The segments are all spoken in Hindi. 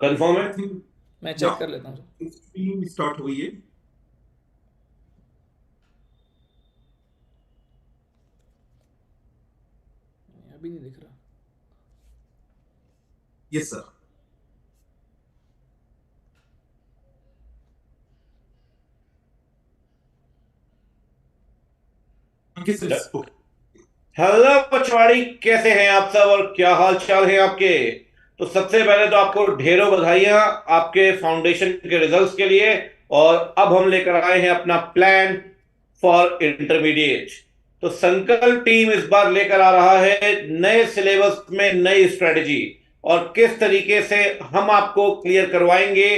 कंफर्म आई है? थिंक मैं या चेक कर लेता हूँ। स्ट्रीम स्टार्ट हुई है। अभी नहीं दिख रहा। Yes sir. Ankit sir. Hello Pachwadi, कैसे हैं आप सब और क्या हाल चाल है आपके? तो सबसे पहले तो आपको ढेरों बधाइयां आपके फाउंडेशन के रिजल्ट्स के लिए। और अब हम लेकर आए हैं अपना प्लान फॉर इंटरमीडिएट। तो संकल्प टीम इस बार लेकर आ रहा है नए सिलेबस में नई स्ट्रेटजी, और किस तरीके से हम आपको क्लियर करवाएंगे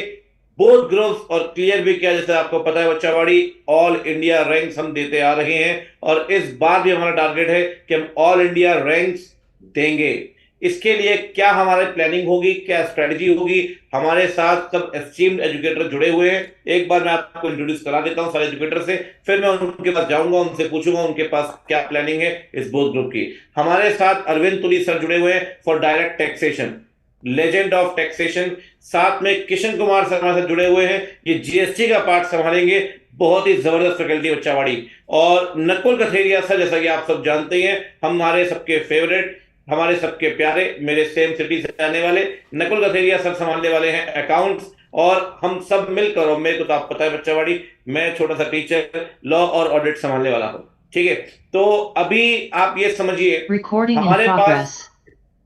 बोथ ग्रुप्स। और क्लियर भी किया, जैसे आपको पता है बच्चावाड़ी, ऑल इंडिया रैंक्स हम देते आ रहे हैं। और इस बार भी हमारा टारगेट है कि हम ऑल इंडिया रैंक्स देंगे। इसके लिए क्या हमारी प्लानिंग होगी, क्या स्ट्रेटजी होगी? हमारे साथ सब एस्टीम्ड एजुकेटर जुड़े हुए हैं। एक बार मैं आपको इंट्रोड्यूस करा देता हूं सारे एजुकेटर से, फिर मैं उनके पास जाऊंगा, उनसे पूछूंगा उनके पास क्या प्लानिंग है इस बोथ ग्रुप की। हमारे साथ अरविंद तुली सर जुड़े हुए हैं for direct taxation, legend of taxation. साथ में किशन कुमार सर हमारे साथ जुड़े हुए हैं, ये जीएसटी का पार्ट संभालेंगे। बहुत ही जबरदस्त फैकल्टी बच्चावाड़ी। और नकुल कथेरिया सर, जैसा कि आप सब जानते हैं, हमारे सबके फेवरेट, हमारे सबके प्यारे, मेरे सेम सिटी से आने वाले नकुल कथेरिया सर संभालने वाले हैं अकाउंट्स। और हम सब मिलकर, और मेरे को तो आप पता है बच्चावाड़ी, मैं छोटा सा टीचर लॉ और ऑडिट संभालने वाला हूँ। ठीक है? तो अभी आप ये समझिए, Recording in हमारे पास progress.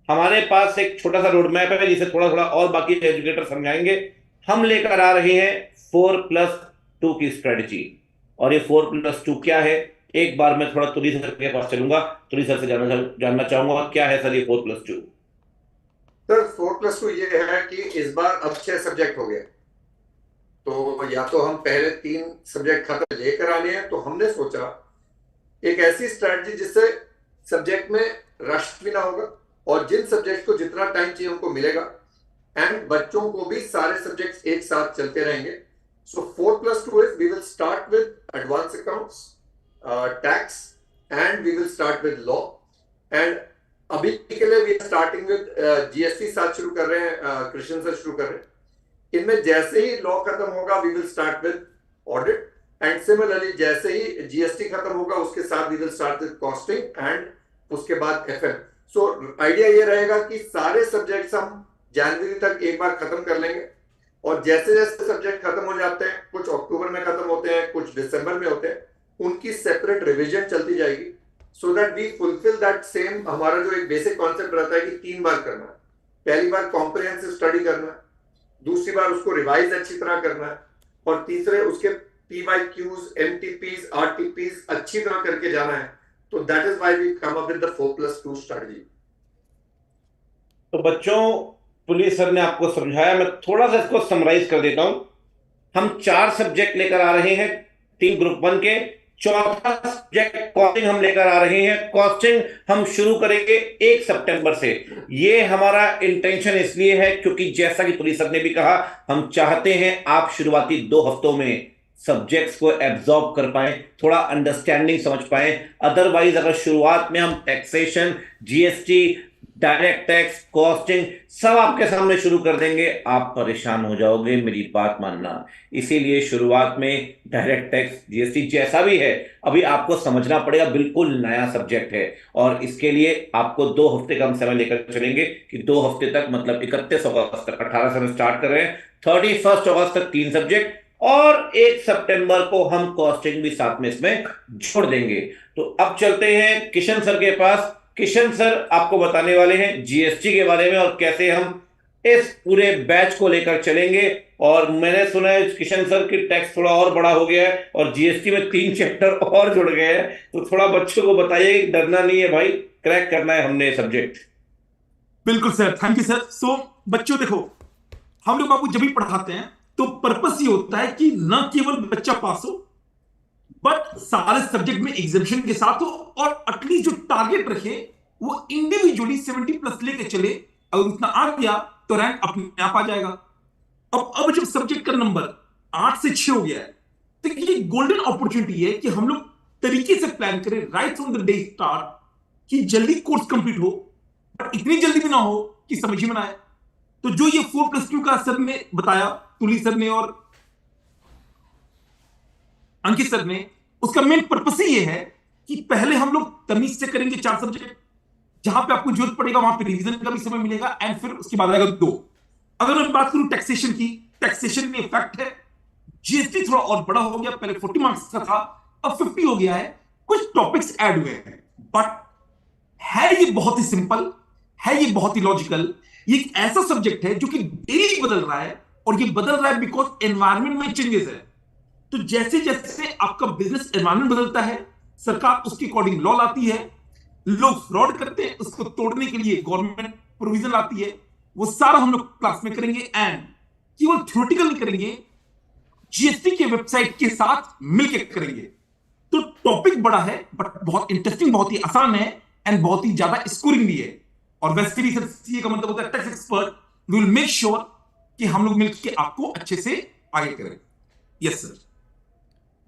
हमारे पास एक छोटा सा रोड मैप है जिसे थोड़ा थोड़ा और बाकी एजुकेटर समझाएंगे। हम लेकर आ रहे हैं 4+2 की स्ट्रेटजी। और ये 4+2 क्या है? एक बार मैं थोड़ा तुली सर के पास चलूंगा, तुली सर से जानना चाहूंगा क्या है सर ये 4+2। सर 4+2 ये है कि इस बार अब 6 सब्जेक्ट हो गए। तो या तो हम पहले 3 सब्जेक्ट खत्म लेकर आने हैं, तो हमने सोचा एक ऐसी स्ट्रेटजी जिससे सब्जेक्ट में रश भी ना होगा और जिन सब्जेक्ट को जितना टाइम चाहिए उनको मिलेगा, एंड बच्चों को भी सारे सब्जेक्ट्स एक साथ चलते रहेंगे। So 4+2 is we will start with advance accounts, tax, and we will start with law. And अभी के लिए we are starting with GST साथ शुरू कर रहे हैं, कृष्ण सर शुरू कर रहे हैं। इनमें जैसे ही लॉ खत्म होगा we will start with audit, and similarly जैसे ही जीएसटी खत्म होगा उसके साथ we will start with costing, and उसके बाद एफएम। सो आइडिया ये रहेगा कि सारे सब्जेक्ट्स हम जनवरी तक एक बार खत्म कर लेंगे, और जैसे जैसे सब्जेक्ट खत्म हो जाते हैं, कुछ अक्टूबर में खत्म होते हैं, कुछ दिसंबर में होते हैं, उनकी सेपरेट रिविजन चलती जाएगी, so that we fulfil that same. हमारा जो एक बेसिक कॉन्सेप्ट रहता है कि 3 बार करना है, पहली बार कॉम्प्रिहेंसिव स्टडी करना है, दूसरी बार उसको रिवाइज अच्छी तरह करना है, और तीसरे उसके पीवाईक्यूज, एमटीपीज, आरटीपीज अच्छी तरह करके जाना है। तो that is why we come up with the 4+2 strategy. तो बच्चों, पुलिस सर ने आपको समझाया, मैं थोड़ा सा इसको समराइज कर देता हूं। हम 4 सब्जेक्ट लेकर आ रहे हैं, 3 ग्रुप 1 के। चौथा सब्जेक्ट कॉस्टिंग हम लेकर आ रहे हैं। कॉस्टिंग हम शुरू करेंगे 1 सितंबर से। ये हमारा इंटेंशन इसलिए है क्योंकि जैसा कि पुलिस सर ने भी कहा, हम चाहते हैं आप शुरुआती 2 हफ्तों में सब्जेक्ट्स को एब्जॉर्ब कर पाए, थोड़ा अंडरस्टैंडिंग समझ पाए। अदरवाइज अगर शुरुआत में हम taxation, GST, direct tax, costing सब आपके सामने शुरू कर देंगे, आप परेशान हो जाओगे, मेरी बात मानना। इसीलिए शुरुआत में डायरेक्ट टैक्स, जीएसटी जैसा भी है अभी आपको समझना पड़ेगा, बिल्कुल नया सब्जेक्ट है। और इसके लिए आपको 2 हफ्ते का हम समय लेकर चलेंगे कि 2 हफ्ते तक, मतलब 31 अगस्त तक, 18 से हम स्टार्ट कर रहे हैं, 31 अगस्त तक 3 सब्जेक्ट, और 1 सितंबर को हम कॉस्टिंग भी साथ में इसमें जोड़ देंगे। तो अब चलते हैं किशन सर के पास। किशन सर आपको बताने वाले हैं जीएसटी के बारे में और कैसे हम इस पूरे बैच को लेकर चलेंगे। और मैंने सुना है किशन सर की टैक्स थोड़ा और बड़ा हो गया है और जीएसटी में 3 चैप्टर और जुड़ गए हैं। तो थोड़ा बच्चों को बताइए कि डरना नहीं है भाई, क्रैक करना है हमने सब्जेक्ट। बिल्कुल सर, थैंक यू सर। सो बच्चों देखो, हम लोग आपको जब भी पढ़ाते हैं तो पर्पस ये होता है कि न केवल बच्चा पास हो, बट सारे सब्जेक्ट में एग्जामिशन के साथ हो, और एटलीस्ट जो टारगेट रखे वो इंडिविजुअली 70+ लेके चले। अगर उतना आ गया तो रैंक अपने आप आ जाएगा। अब जब सब्जेक्ट का नंबर 8 से 6 हो गया है, तो ये गोल्डन अपॉर्चुनिटी है कि हम लोग तरीके से प्लान करें right from the day start, कि जल्दी कोर्स कंप्लीट हो, बट इतनी जल्दी भी ना हो कि समझ ही में ना आए। तो जो ये 4+2 का सर ने बताया, तुली सर ने और अंकित सर ने, उसका मेन पर्पस ही ये है कि पहले हम लोग तमीज से करेंगे 4 सब्जेक्ट, जहां पे आपको जरूरत पड़ेगा वहां पे रिवीजन का भी समय मिलेगा, एंड फिर उसके बाद आएगा 2। अगर मैं बात करूं टैक्सेशन की, टैक्सेशन में इफेक्ट है, जीएसटी थोड़ा और बड़ा हो गया, पहले 40 मार्क्स का था, अब 50 हो गया है, कुछ टॉपिक्स ऐड हुए हैं, बट है ये बहुत ही सिंपल, है ये बहुत ही लॉजिकल। ये एक ऐसा सब्जेक्ट है जो कि डेली बदल रहा है, और ये बदल रहा है बिकॉज एनवायरमेंट में चेंजेस है। तो जैसे जैसे आपका बिजनेस एनवायरमेंट बदलता है, सरकार उसके अकॉर्डिंग लॉ लाती है, लोग फ्रॉड करते हैं, उसको तोड़ने के लिए गवर्नमेंट प्रोविजन लाती है, वो सारा हम लोग क्लास में करेंगे, एंड केवल थ्योरेटिकल नहीं करेंगे, जीएसटी के वेबसाइट के साथ मिलकर करेंगे। तो टॉपिक बड़ा है, बट बहुत इंटरेस्टिंग, बहुत ही आसान है, एंड बहुत ही ज्यादा स्कोरिंग भी है। और वैसे भी सर सीए का मतलब होता है tax expert, we will make sure कि हम लोग मिलकर आपको अच्छे से आगे करें। Yes sir.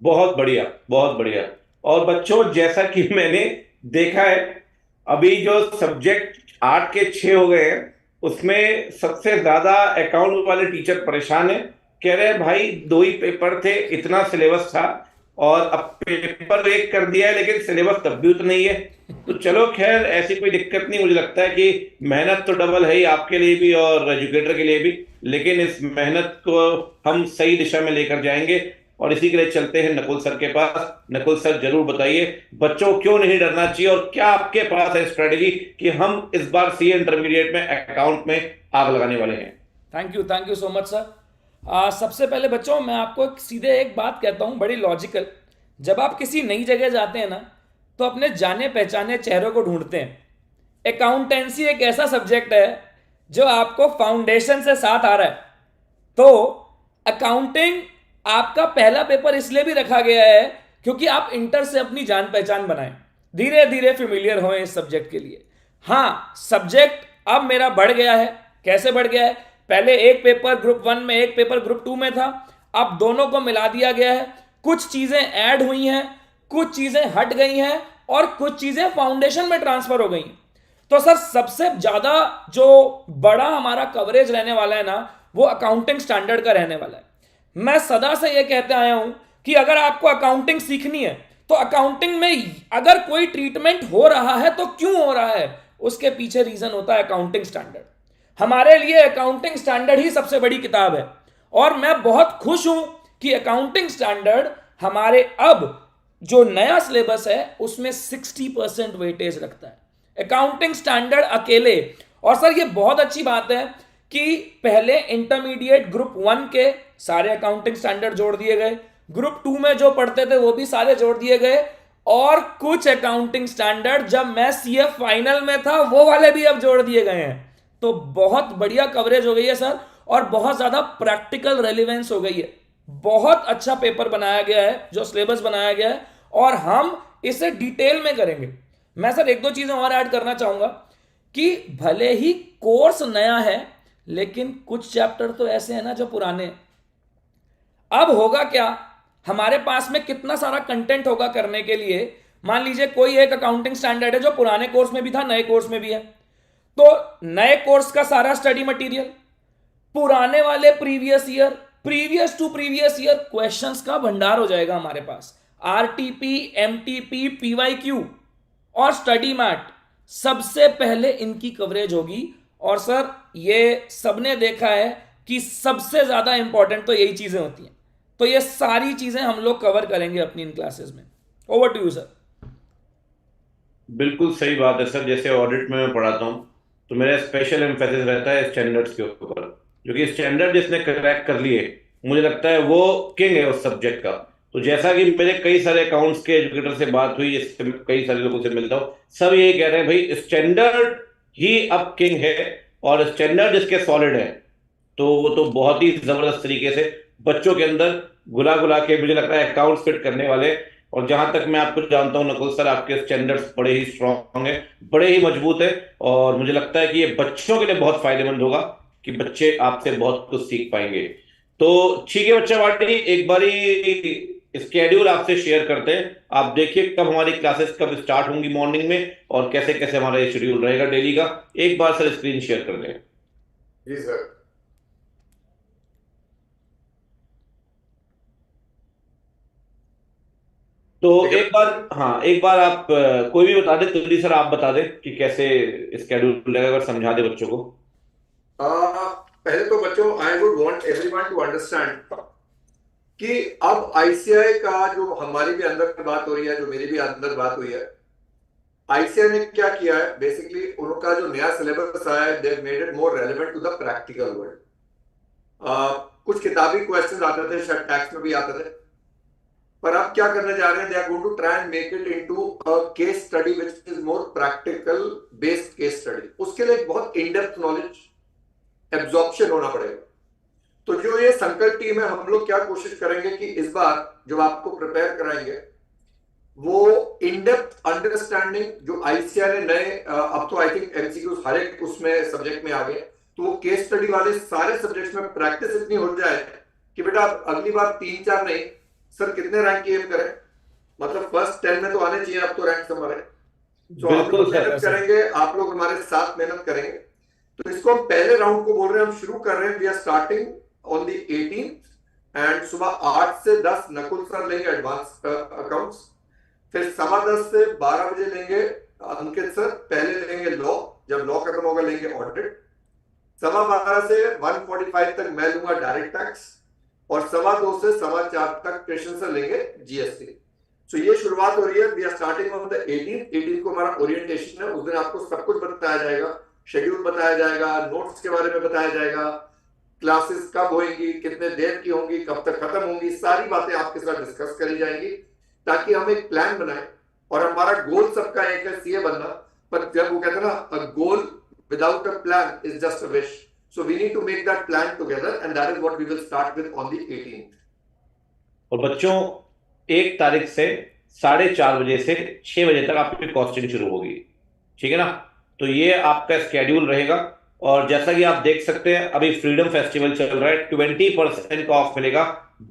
बहुत बढ़िया, बहुत बढ़िया। और बच्चों, जैसा कि मैंने देखा है, अभी जो सब्जेक्ट 8 के 6 हो गए हैं, उसमें सबसे ज्यादा अकाउंट वाले टीचर परेशान है, कह रहे हैं भाई 2 ही पेपर थे, इतना सिलेबस था, और अब पेपर 1 कर दिया है, लेकिन सिलेबस तब भी उतना ही है। तो चलो खैर, ऐसी कोई दिक्कत नहीं। मुझे लगता है कि मेहनत तो डबल है ही आपके लिए भी और एजुकेटर के लिए भी, लेकिन इस मेहनत को हम सही दिशा में लेकर जाएंगे, और इसी के लिए चलते हैं नकुल सर के पास। नकुल सर, जरूर बताइए बच्चों क्यों नहीं डरना चाहिए, और क्या आपके पास है स्ट्रेटेजी कि हम इस बार सीए इंटरमीडिएट में अकाउंट में आग लगाने वाले हैं। Thank you so much sir. सबसे पहले बच्चों, मैं आपको सीधे एक बात कहता हूँ, बड़ी लॉजिकल। जब आप किसी नई जगह जाते हैं ना, तो अपने जाने पहचाने चेहरों को ढूंढते हैं। अकाउंटेंसी एक ऐसा सब्जेक्ट है जो आपको फाउंडेशन से साथ आ रहा है। तो अकाउंटिंग आपका पहला पेपर इसलिए भी रखा गया है क्योंकि आप इंटर से अपनी जान पहचान बनाएं, धीरे धीरे फेमिलियर हों इस सब्जेक्ट के लिए। हाँ, सब्जेक्ट अब मेरा बढ़ गया है। कैसे बढ़ गया है? पहले एक पेपर ग्रुप 1 में, एक पेपर ग्रुप 2 में था, अब दोनों को मिला दिया गया है। कुछ चीजें ऐड हुई हैं, कुछ चीजें हट गई हैं, और कुछ चीजें फाउंडेशन में ट्रांसफर हो गई हैं। तो सर, सबसे ज्यादा जो बड़ा हमारा कवरेज रहने वाला है ना, वो अकाउंटिंग स्टैंडर्ड का रहने वाला है। मैं सदा से यह कहते आया हूं कि अगर आपको अकाउंटिंग सीखनी है, तो अकाउंटिंग में अगर कोई ट्रीटमेंट हो रहा है तो क्यों हो रहा है, उसके पीछे रीजन होता है अकाउंटिंग स्टैंडर्ड। हमारे लिए अकाउंटिंग स्टैंडर्ड ही सबसे बड़ी किताब है, और मैं बहुत खुश हूं कि अकाउंटिंग स्टैंडर्ड हमारे अब जो नया सिलेबस है उसमें 60% वेटेज रखता है अकाउंटिंग स्टैंडर्ड अकेले। और सर, ये बहुत अच्छी बात है कि पहले इंटरमीडिएट ग्रुप 1 के सारे अकाउंटिंग स्टैंडर्ड जोड़ दिए गए, ग्रुप 2 में जो पढ़ते थे वो भी सारे जोड़ दिए गए, और कुछ अकाउंटिंग स्टैंडर्ड जब मैं सीए फाइनल में था वो वाले भी अब जोड़ दिए गए हैं। तो बहुत बढ़िया कवरेज हो गई है सर, और बहुत ज्यादा प्रैक्टिकल रेलिवेंस हो गई है। बहुत अच्छा पेपर बनाया गया है, जो सिलेबस बनाया गया है, और हम इसे डिटेल में करेंगे। मैं सर 1-2 चीजें और ऐड करना चाहूंगा कि भले ही कोर्स नया है, लेकिन कुछ चैप्टर तो ऐसे हैं ना जो पुराने हैं। अब होगा क्या, हमारे पास में कितना सारा कंटेंट होगा करने के लिए। मान लीजिए कोई एक अकाउंटिंग स्टैंडर्ड है जो पुराने कोर्स में भी था, नए कोर्स में भी है, तो नए कोर्स का सारा स्टडी मटेरियल, पुराने वाले previous to previous year questions का भंडार हो जाएगा हमारे पास। आरटीपी, एमटीपी, पीवाईक्यू और स्टडी मैट, सबसे पहले इनकी कवरेज होगी। और सर, ये सबने देखा है कि सबसे ज्यादा इंपॉर्टेंट तो यही चीजें होती हैं। तो ये सारी चीजें हम लोग कवर करेंगे अपनी इन क्लासेस में। Over to you sir. बिल्कुल सही बात है सर। जैसे ऑडिट में मैं पढ़ाता हूँ, तो मेरा स्पेशल एम्फेसिस रहता है स्टैंडर्ड्स के ऊपर, क्योंकि स्टैंडर्ड जिसने क्रैक कर लिए, मुझे लगता है वो किंग है उस सब्जेक्ट का। तो जैसा कि मेरे कई सारे अकाउंट्स के एजुकेटर से बात हुई, इससे कई सारे लोगों से मिलता हूँ, सब यही कह रहे हैं भाई स्टैंडर्ड ही अब किंग है, और स्टैंडर्ड जिसके सॉलिड है तो वो तो बहुत ही जबरदस्त तरीके से बच्चों के अंदर घुला घुला के, मुझे लगता है, अकाउंट्स फिट करने वाले। और जहां तक मैं आपको जानता हूं नकुल सर, आपके स्टैंडर्ड्स बड़े ही स्ट्रांग है, बड़े ही मजबूत है, और मुझे लगता है कि ये बच्चों के लिए बहुत फायदेमंद होगा कि बच्चे आपसे बहुत कुछ सीख पाएंगे। तो ठीक है बच्चा वाटी, एक बारी स्केड्यूल आपसे शेयर करते हैं। आप देखिए कब हमारी क्लासेस कब स्टार्ट होंगी मॉर्निंग में, और कैसे कैसे हमारा ये शेड्यूल रहेगा डेली का। एक बार सर स्क्रीन शेयर कर दें। जी सर। तो ठीक है। एक बार, हाँ एक बार आप कोई भी बता दे, तुली सर आप बता दें कि कैसे स्केड्यूल लगेगा, अगर समझा दे बच्चों को। पहले तो बच्चों, I would want everyone to understand कि अब आईसीआई का जो हमारी भी अंदर बात हो रही है, जो मेरी भी अंदर बात हुई है, आईसीआई ने क्या किया है बेसिकली, उनका जो नया सिलेबस आया है, they made it more relevant to the practical world. कुछ किताबी क्वेश्चन आते थे, शायद टैक्स में भी आते थे, पर अब क्या करने जा रहे हैं, they are going to try and make it into a case study which is more practical based case study. उसके लिए एक बहुत इन डेप्थ नॉलेज एब्जॉर्प्शन होना पड़ेगा। तो जो ये संकल्प टीम है, हम लोग क्या कोशिश करेंगे कि इस बार जब आपको प्रिपेयर कराएंगे, वो इन डेप्थ अंडरस्टैंडिंग जो आईसीआई ने नए, अब तो आई थिंक एमसीक्यूज हर एक उसमें सब्जेक्ट में आ गए, तो वो केस स्टडी वाले सारे सब्जेक्ट्स में प्रैक्टिस इतनी हो जाए कि बेटा अगली बार 3-4 नहीं, सर कितने रैंक की एम करें, मतलब फर्स्ट 10 में तो आने चाहिए अब तो रैंक हमारे। तो हम बिल्कुल लोग सर। मेहनत करेंगे, आप लोग हमारे साथ मेहनत करेंगे। तो इसको हम पहले राउंड को बोल रहे हैं, हम शुरू कर रहे हैं, we are starting on the 18th and सुबह 8 से 10 नकुल सर लेंगे एडवांस अकाउंट्स, फिर 10:15 से 12 बजे लेंगे अंकित सर, पहले लेंगे लॉ, जब लॉ खत्म होगा लेंगे ऑडिट, 12:15 से 1:45 तक मैं लूंगा डायरेक्ट टैक्स, और 2:15 से 4:15 तक कृष्ण सर लेंगे जीएसटी। सो ये शुरुआत हो रही है, we are starting on the 18th को हमारा ओरिएंटेशन है, उस दिन आपको सब कुछ बताया जाएगा, शेड्यूल बताया जाएगा, नोट्स के बारे में बताया जाएगा, क्लासेस कब होंगी, कितने देर की होंगी, कब तक खत्म होंगी, सारी बातें आपके साथ डिस्कस करी जाएंगी, ताकि हम एक प्लान बनाएं। और हमारा गोल सबका एक है, सीए बनना, पर जब वो कहते हैं ना, a goal without a plan is just a wish, so we need to make that plan together and that is what we will start with on the 18th। और बच्चों 1 तारीख से 4:30 बजे से 6 बजे तक आपकी कॉस्टिंग शुरू होगी, ठीक है ना। तो ये आपका स्केड्यूल रहेगा। और जैसा कि आप देख सकते हैं, अभी फ्रीडम फेस्टिवल चल रहा है, 20% का ऑफ मिलेगा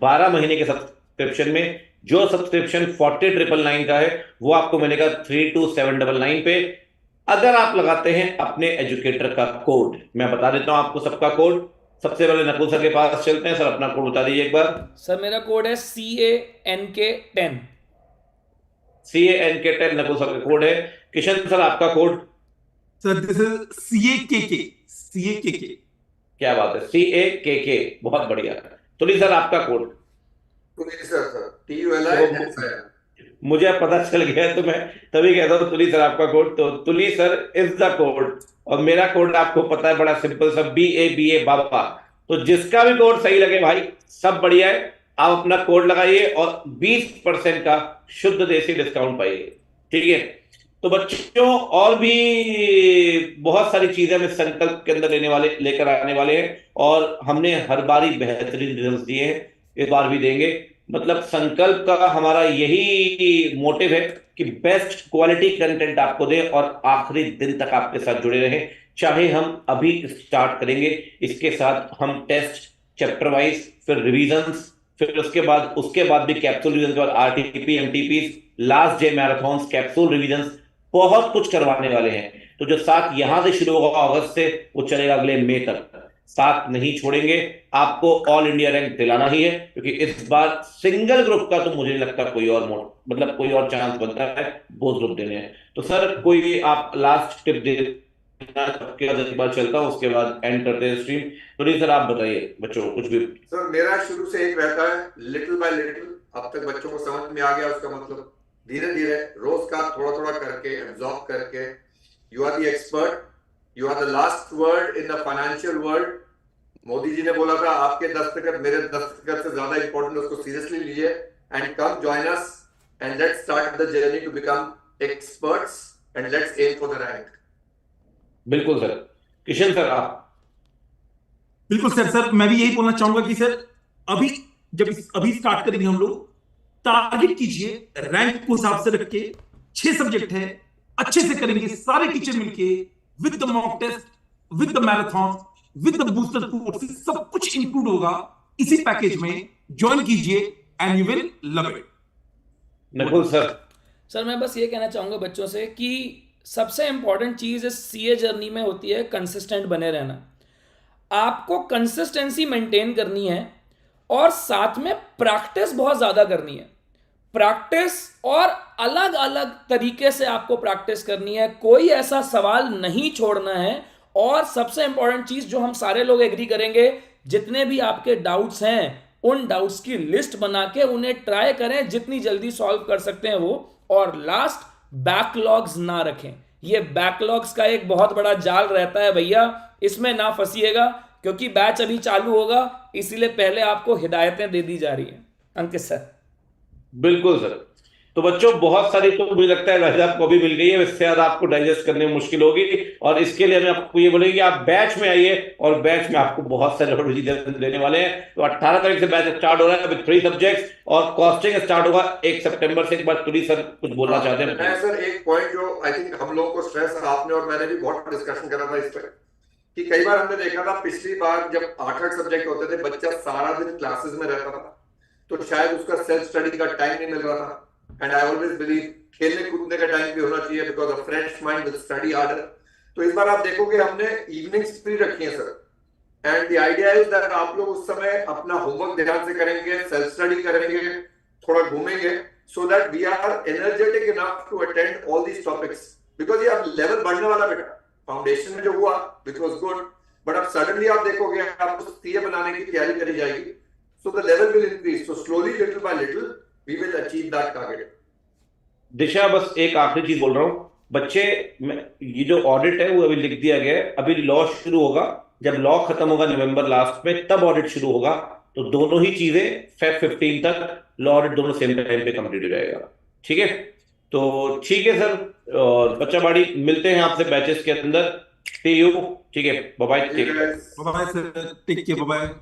12 महीने के सब्सक्रिप्शन में। जो सब्सक्रिप्शन 40,999 का है, वो आपको मिलेगा 32,799 पे, अगर आप लगाते हैं अपने एजुकेटर का कोड। मैं बता देता हूं आपको सबका कोड। सबसे पहले नकुल सर के पास चलते हैं। सर अपना कोड बता दीजिए एक बार। सर मेरा कोड है CANK10। CANK10 नकुल सर का कोड है। किशन सर आपका code. Sir this is CAKK। क्या बात है, CAKK, बहुत बढ़िया। तुली सर आपका कोड। सर TULI तो मुझे पता चल गया है, तो मैं तभी कहता हूँ तुली सर आपका कोड। तो तुली सर इज द कोड। और मेरा कोड आपको पता है, बड़ा सिंपल सा, BABA बाबा। तो जिसका भी कोड सही लगे भाई, सब बढ़िया है, आप अपना कोड लगाइए और 20% का शुद्ध देसी डिस्काउंट पाइए, ठीक है। तो बच्चों और भी बहुत सारी चीजें हम इस संकल्प के अंदर लेकर आने वाले हैं, और हमने हर बार ही बेहतरीन रिजल्ट दिए हैं, इस बार भी देंगे। मतलब संकल्प का हमारा यही मोटिव है कि बेस्ट क्वालिटी कंटेंट आपको दे और आखिरी दिन तक आपके साथ जुड़े रहें। चाहे हम अभी स्टार्ट करेंगे, इसके साथ हम टेस्ट, चैप्टर वाइज, फिर रिवीजन्स, फिर उसके बाद भी कैप्सूल रिवीजन के बाद RTP MTP, last day marathon, capsule revisions, बहुत कुछ करवाने वाले हैं। तो जो साथ यहां से शुरू होगा अगस्त से, वो चलेगा अगले मई तक। साथ नहीं छोड़ेंगे, आपको ऑल इंडिया रैंक दिलाना ही है, क्योंकि इस बार सिंगल ग्रुप का तो मुझे नहीं लगता कोई और मतलब कोई और चांस बनता है बोथ ग्रुप देने हैं। तो सर कोई आप लास्ट टिप दे, सबके बाद एक बार चलता हूं, उसके बाद एंड करते हैं स्ट्रीम। तो नहीं सर आप बताइए बच्चों कुछ भी। सर मेरा शुरू से एक रहता है, लिटिल बाय लिटिल, अब तक बच्चों को समझ में आ गया, उसका मतलब धीरे धीरे रोज का थोड़ा थोड़ा करके एब्जॉर्ब करके, you are the expert, you are the last word in the financial world. Modi ji ने बोला था आपके दस्तखत मेरे दस्तखत से ज्यादा इंपॉर्टेंट, उसको सीरियसली लीजिए and come join us and let's start the journey to become experts and let's aim for the rank. बिल्कुल सर। किशन सर आप। बिल्कुल सर मैं भी यही बोलना चाहूंगा कि सर अभी अभी स्टार्ट करेंगे हम लोग, टारगेट कीजिए रैंक को हिसाब से रख के। 6 सब्जेक्ट है, अच्छे से करेंगे सारे टीचर मिलके, with the mock test, with the marathon, with the booster courses, सब कुछ इंक्लूड होगा इसी पैकेज में। ज्वाइन कीजिए and you will love it. Nakul sir. Sir मैं बस ये कहना चाहूँगा बच्चों से कि सबसे इम्पॉर्टेंट चीज़ इस CA जर्नी में होती है कंसिस्टेंट बने रहना। आपको कंसिस्टेंसी मेंटेन करनी है और साथ में प्रैक्टिस बहुत ज्यादा करनी है। प्रैक्टिस और अलग अलग तरीके से आपको प्रैक्टिस करनी है, कोई ऐसा सवाल नहीं छोड़ना है। और सबसे इंपॉर्टेंट चीज जो हम सारे लोग एग्री करेंगे, जितने भी आपके डाउट्स हैं उन डाउट्स की लिस्ट बना के उन्हें ट्राई करें, जितनी जल्दी सॉल्व कर सकते हैं वो। और लास्ट, बैकलॉग्स ना रखें। ये बैकलॉग्स का एक बहुत बड़ा जाल रहता है भैया, इसमें ना फंसिएगा, क्योंकि बैच अभी चालू होगा, इसीलिए पहले आपको हिदायतें दे दी जा रही हैं। अंकित सर। बिल्कुल सर। तो बच्चों बहुत सारी तो मुझे लगता है गाइस आपको अभी मिल गई है, इससे ज्यादा आपको डाइजेस्ट करने में मुश्किल होगी। और इसके लिए हम आपको ये बोलेंगे कि आप बैच में आइए, और बैच में आपको बहुत सारे रिवीजन देने वाले हैं। तो 18 तारीख से बैच स्टार्ट हो रहा है विद 3 सब्जेक्ट्स, और कॉस्टिंग स्टार्ट होगा 1 सितंबर से। एक बार तुरी सर कुछ बोलना चाहते हैं? मैं सर एक पॉइंट जो आई थिंक हम लोग को स्ट्रेस, आपने और मैंने भी बहुत डिस्कशन करा था इस पर, कि कई बार हमने देखा था पिछली बार जब 8-8 सब्जेक्ट होते थे, बच्चा सारा दिन क्लासेस में रहता था, तो शायद उसका सेल्फ स्टडी का टाइम नहीं मिल रहा था। एंड आई ऑलवेज बिलीव खेलने कूदने का टाइम भी होना चाहिए, because a fresh mind will study harder. तो इस बार आप देखोगे हमने इवनिंग्स फ्री रखी है sir, and the idea is that आप लोग उस समय अपना होमवर्क ध्यान से करेंगे, सेल्फ स्टडी करेंगे, थोड़ा घूमेंगे, so that we are energetic enough to attend all these topics. Because ये अब लेवल बढ़ने वाला बेटा, फाउंडेशन में जो हुआ विच वॉज गुड, बट अब सडनली आप देखोगे आपको सीए बनाने की तैयारी करी जाएगी, so the level will increase, so slowly little by little we will achieve that target. दिशा, बस एक आखिरी चीज बोल रहा हूँ बच्चे, ये जो ऑडिट है वो अभी लिख दिया गया है, अभी लॉ शुरू होगा, जब लॉ खत्म होगा नवंबर लास्ट में तब ऑडिट शुरू होगा। तो दोनों ही चीजें Feb 15 तक लॉ ऑडिट दोनों सेम टाइम पे कंप्लीट हो जाएगा। ठीक है, तो ठीक है सर, और बच्चा बाड़ी मिलते हैं आपसे बैचेस के अंदर। See you. ठीक है, bye bye. Bye bye sir, take care, bye bye.